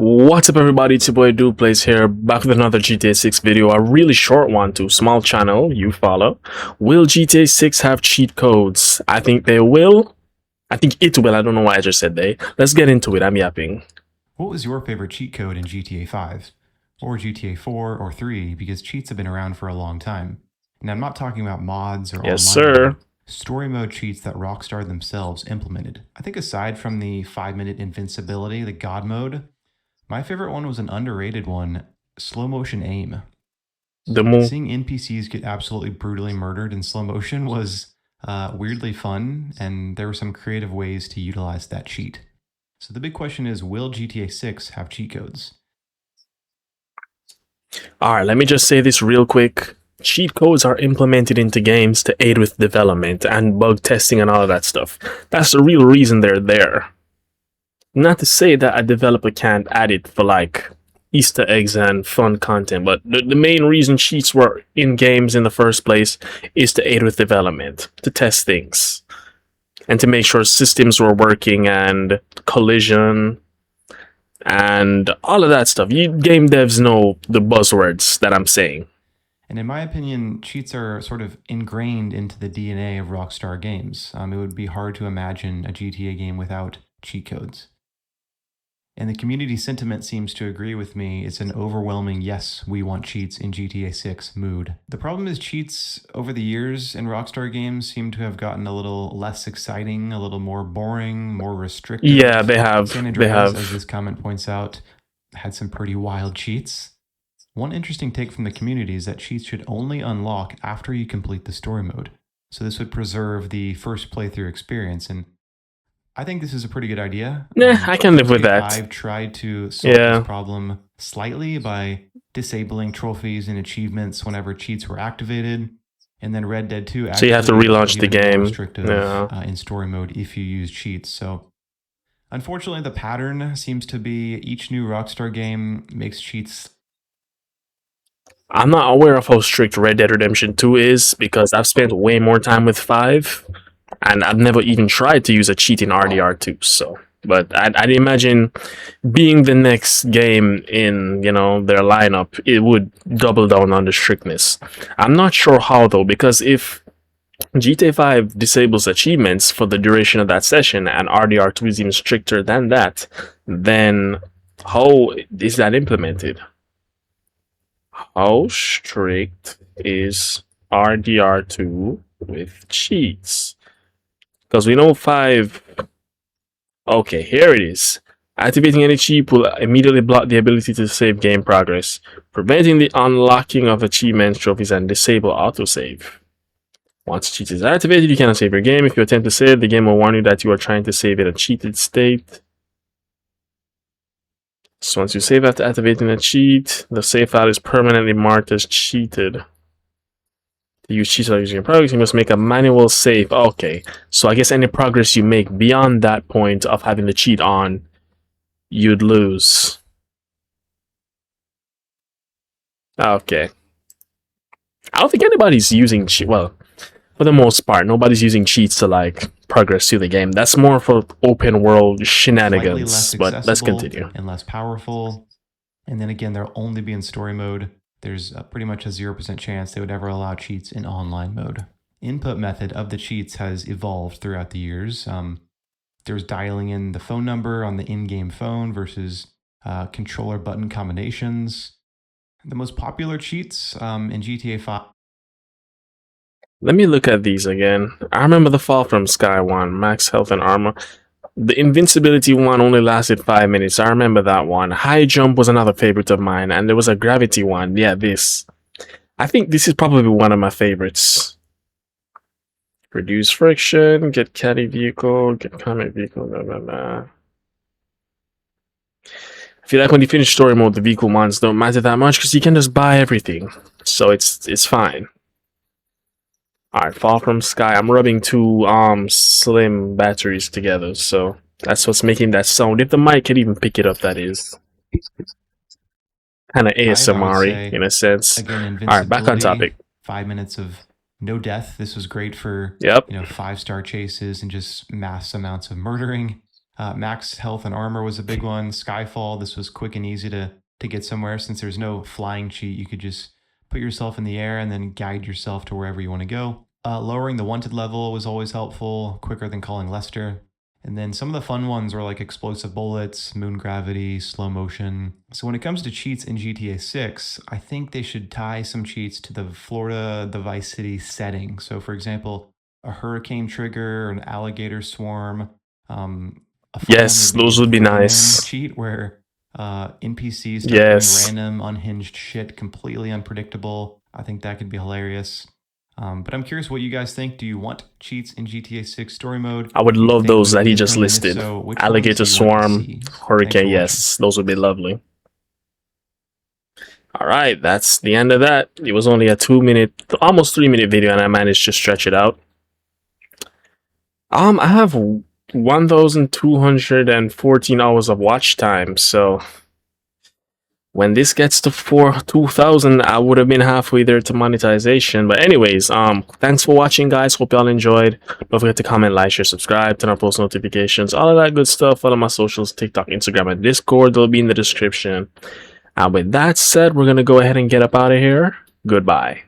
What's up everybody, it's your boy Duplays here, back with another GTA 6 video, a really short one too, small channel, you follow. Will GTA 6 have cheat codes? I think they will. I think it will, I don't know why I just said they. Let's get into it, I'm yapping. What was your favorite cheat code in GTA 5? Or GTA 4 or 3, because cheats have been around for a long time. And I'm not talking about mods or Yes online sir. mode, story mode cheats that Rockstar themselves implemented. I think aside from the 5-minute invincibility, the God mode, my favorite one was an underrated one, slow motion aim. Seeing NPCs get absolutely brutally murdered in slow motion was weirdly fun, and there were some creative ways to utilize that cheat. So the big question is, will GTA 6 have cheat codes? Alright, let me just say this real quick. Cheat codes are implemented into games to aid with development and bug testing and all of that stuff. That's the real reason they're there. Not to say that a developer can't add it for like Easter eggs and fun content, but the main reason cheats were in games in the first place is to aid with development, to test things, and to make sure systems were working and collision and all of that stuff. You game devs know the buzzwords that I'm saying. And in my opinion, cheats are sort of ingrained into the DNA of Rockstar games. It would be hard to imagine a GTA game without cheat codes. And the community sentiment seems to agree with me. It's an overwhelming yes, we want cheats in GTA 6 mood. The problem is cheats over the years in Rockstar games seem to have gotten a little less exciting, a little more boring, more restrictive. Yeah, they have. San Andreas, as this comment points out, had some pretty wild cheats. One interesting take from the community is that cheats should only unlock after you complete the story mode. So this would preserve the first playthrough experience, and I think this is a pretty good idea. I can live with that. I've tried to solve this problem slightly by disabling trophies and achievements whenever cheats were activated. And then Red Dead 2 actually, so you have to relaunch the game restrictive, in story mode if you use cheats. So unfortunately, the pattern seems to be each new Rockstar game makes cheats. I'm not aware of how strict Red Dead Redemption 2 is because I've spent way more time with 5. And I've never even tried to use a cheat in RDR2, so. But I'd imagine being the next game in, their lineup, it would double down on the strictness. I'm not sure how, though, because if GTA 5 disables achievements for the duration of that session and RDR2 is even stricter than that, then how is that implemented? How strict is RDR2 with cheats? Because we know 5... Okay, here it is. Activating any cheat will immediately block the ability to save game progress, preventing the unlocking of achievements, trophies, and disable autosave. Once cheat is activated, you cannot save your game. If you attempt to save, the game will warn you that you are trying to save in a cheated state. So once you save after activating a cheat, the save file is permanently marked as cheated. To use cheats while using your progress, you must make a manual save. Okay, so I guess any progress you make beyond that point of having the cheat on, you'd lose. Okay. I don't think anybody's using cheat. Well, for the most part, nobody's using cheats to like progress through the game. That's more for open world shenanigans. But let's continue. And less powerful. And then again, they'll only be in story mode. There's pretty much a 0% chance they would ever allow cheats in online mode. Input method of the cheats has evolved throughout the years. There's dialing in the phone number on the in-game phone versus controller button combinations. The most popular cheats in GTA 5. Let me look at these again. I remember the Fall from Sky one, max health and armor. The invincibility one only lasted 5 minutes. I remember that one. High jump was another favorite of mine, and there was a gravity one. Yeah, this. I think this is probably one of my favorites. Reduce friction, get caddy vehicle, get comet vehicle, blah blah blah. I feel like when you finish story mode, the vehicle mods don't matter that much because you can just buy everything, so it's fine. Alright, Fall from Sky. I'm rubbing two slim batteries together, so that's what's making that sound. If the mic can even pick it up, that is. Kind of ASMR-y in a sense. Alright, back on topic. 5 minutes of no death. This was great for 5-star chases and just mass amounts of murdering. Max health and armor was a big one. Skyfall, this was quick and easy to get somewhere since there's no flying cheat. You could just put yourself in the air and then guide yourself to wherever you want to go. Lowering the wanted level was always helpful, quicker than calling Lester. And then some of the fun ones were like explosive bullets, moon gravity, slow motion. So when it comes to cheats in GTA 6, I think they should tie some cheats to the Florida, the Vice City setting. So for example, a hurricane trigger, an alligator swarm. A fun one Yes, would be those would be Throw 'em in nice. cheat where NPCs start doing Yes. random unhinged shit, completely unpredictable. I think that could be hilarious. But I'm curious what you guys think. Do you want cheats in GTA 6 story mode? I would Do you love think those we that need he to just throw 'em in? If listed. so, which ones Alligator do you want to swarm, see? Thanks hurricane, for watching. yes, those would be lovely. All right, that's the end of that. It was only a 2-minute, almost 3-minute video, and I managed to stretch it out. I have 1,214 hours of watch time, so when this gets to 2,000, I would have been halfway there to monetization. But anyways, thanks for watching, guys. Hope y'all enjoyed. Don't forget to comment, like, share, subscribe, turn on post notifications, all of that good stuff. Follow my socials, TikTok, Instagram, and Discord. They'll be in the description. And with that said, we're gonna go ahead and get up out of here. Goodbye.